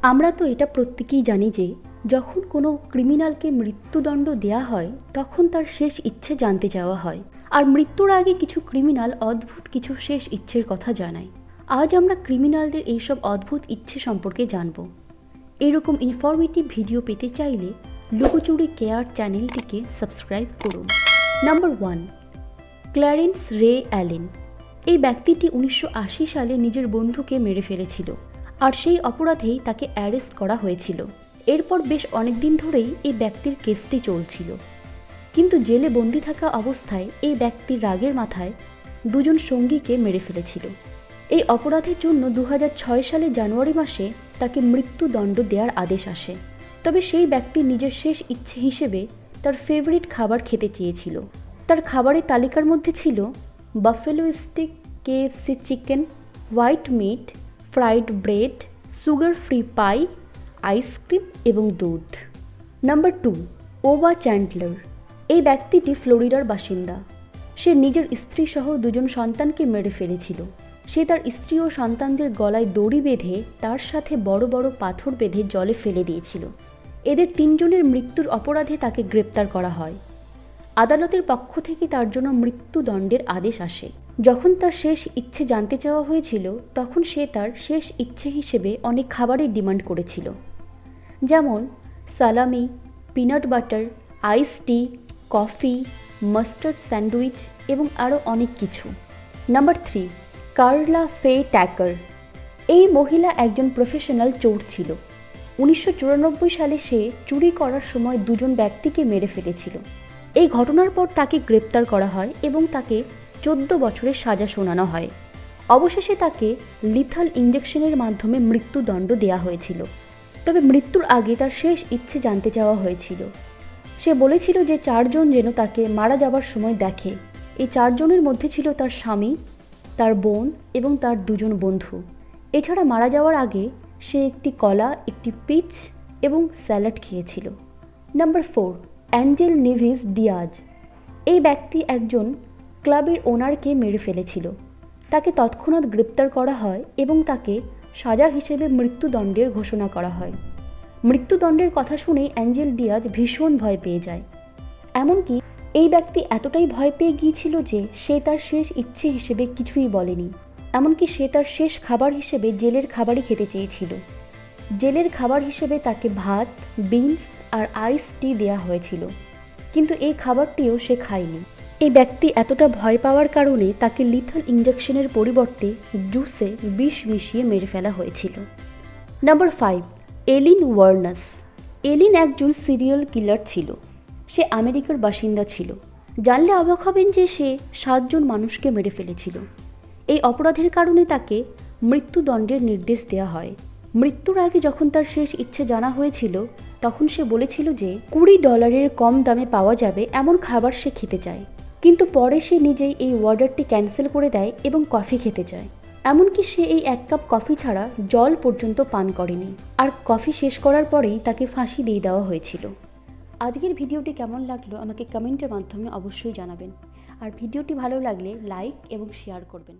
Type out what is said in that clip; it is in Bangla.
আমরা তো এটা প্রত্যেকেই জানি যে যখন কোনো ক্রিমিনালকে মৃত্যুদণ্ড দেয়া হয় তখন তার শেষ ইচ্ছে জানতে চাওয়া হয়। আর মৃত্যুর আগে কিছু ক্রিমিনাল অদ্ভুত কিছু শেষ ইচ্ছের কথা জানায়। আজ আমরা ক্রিমিনালদের এইসব অদ্ভুত ইচ্ছে সম্পর্কে জানব। এরকম ইনফরমেটিভ ভিডিও পেতে চাইলে লুকোচুরি কেয়ার চ্যানেলটিকে সাবস্ক্রাইব করুন। নাম্বার 1, ক্ল্যারেন্স রে অ্যালেন। এই ব্যক্তিটি 1980 সালে নিজের বন্ধুকে মেরে ফেলেছিল, আর সেই অপরাধেই তাকে অ্যারেস্ট করা হয়েছিল। এরপর বেশ অনেকদিন ধরেই এই ব্যক্তির কেসটি চলছিল, কিন্তু জেলে বন্দি থাকা অবস্থায় এই ব্যক্তির রাগের মাথায় দুজন সঙ্গীকে মেরে ফেলেছিল। এই অপরাধের জন্য 2006 সালে জানুয়ারি মাসে তাকে মৃত্যুদণ্ড দেওয়ার আদেশ আসে। তবে সেই ব্যক্তি নিজের শেষ ইচ্ছে হিসেবে তার ফেভারিট খাবার খেতে চেয়েছিল। তার খাবারের তালিকার মধ্যে ছিল buffalo steak, KFC chicken, white meat, fried bread, sugar free pie, ice cream এবং দুধ। Number 2, Ova Chandler. এই ব্যক্তিটি ফ্লোরিডার বাসিন্দা। সে নিজের স্ত্রী সহ দুজন সন্তানকে মেরে ফেলেছিল। সে তার স্ত্রী ও সন্তানদের গলায় দড়ি বেঁধে তার সাথে বড় বড় পাথর বেঁধে জলে ফেলে দিয়েছিল। এদের 3 জনের মৃত্যুর অপরাধে তাকে গ্রেপ্তার করা হয়। আদালতের পক্ষ থেকে তার জন্য মৃত্যুদণ্ডের আদেশ আসে। যখন তার শেষ ইচ্ছে জানতে চাওয়া হয়েছিল তখন সে তার শেষ ইচ্ছে হিসেবে অনেক খাবারের ডিমান্ড করেছিল, যেমন সালামি, পিনাট বাটার, আইস টি, কফি, মাস্টার্ড স্যান্ডউইচ এবং আরও অনেক কিছু। নাম্বার 3, কার্লা ফে ট্যাকার। এই মহিলা একজন প্রফেশনাল চোর ছিল। 1994 সালে সে চুরি করার সময় 2 জন ব্যক্তিকে মেরে ফেলেছিল। এই ঘটনার পর তাকে গ্রেপ্তার করা হয় এবং তাকে 14 বছরের সাজা শোনানো হয়। অবশেষে তাকে লিথাল ইঞ্জেকশনের মাধ্যমে মৃত্যুদণ্ড দেওয়া হয়েছিল। তবে মৃত্যুর আগে তার শেষ ইচ্ছে জানতে চাওয়া হয়েছিল। সে বলেছিল যে 4 জন যেন তাকে মারা যাবার সময় দেখে। এই 4 জনের মধ্যে ছিল তার স্বামী, তার বোন এবং তার 2 জন বন্ধু। এছাড়া মারা যাওয়ার আগে সে একটি কলা, একটি পিচ এবং স্যালাড খেয়েছিল। Number 4, Angel Nevis Diaz. এই ব্যক্তি একজন ক্লাবের ওনারকে মেরে ফেলেছিল। তাকে তৎক্ষণাৎ গ্রেপ্তার করা হয় এবং তাকে সাজা হিসেবে মৃত্যুদণ্ডের ঘোষণা করা হয়। মৃত্যুদণ্ডের কথা শুনেই অ্যাঞ্জেল ডিয়াজ ভীষণ ভয় পেয়ে যায়। এমনকি এই ব্যক্তি এতটাই ভয় পেয়ে গিয়েছিল যে সে তার শেষ ইচ্ছে হিসেবে কিছুই বলেনি। এমনকি সে তার শেষ খাবার হিসেবে জেলের খাবারই খেতে চেয়েছিল। জেলের খাবার হিসেবে তাকে ভাত, বিনস আর আইস টি দেওয়া হয়েছিল, কিন্তু এই খাবারটিও সে খায়নি। এই ব্যক্তি এতটা ভয় পাওয়ার কারণে তাকে লিথাল ইঞ্জেকশনের পরিবর্তে জুসে বিষ মিশিয়ে মেরে ফেলা হয়েছিল। নাম্বার 5, এলিন ওয়ার্নাস। এলিন একজন সিরিয়াল কিলার ছিল। সে আমেরিকার বাসিন্দা ছিল। জানলে অবাক হবেন যে সে 7 জন মানুষকে মেরে ফেলেছিল। এই অপরাধের কারণে তাকে মৃত্যুদণ্ডের নির্দেশ দেওয়া হয়। মৃত্যুর আগে যখন তার শেষ ইচ্ছে জানা হয়েছিল তখন সে বলেছিল যে $20 কম দামে পাওয়া যাবে এমন খাবার সে খেতে চায়, কিন্তু পরে সে নিজেই এই অর্ডারটি ক্যান্সেল করে দেয় এবং কফি খেতে চায়। এমনকি সে এই 1 কাপ কফি ছাড়া জল পর্যন্ত পান করেনি। আর কফি শেষ করার পরেই তাকে ফাঁসি দিয়ে দেওয়া হয়েছিল। আজকের ভিডিওটি কেমন লাগলো আমাকে কমেন্টের মাধ্যমে অবশ্যই জানাবেন। আর ভিডিওটি ভালো লাগলে লাইক এবং শেয়ার করবেন।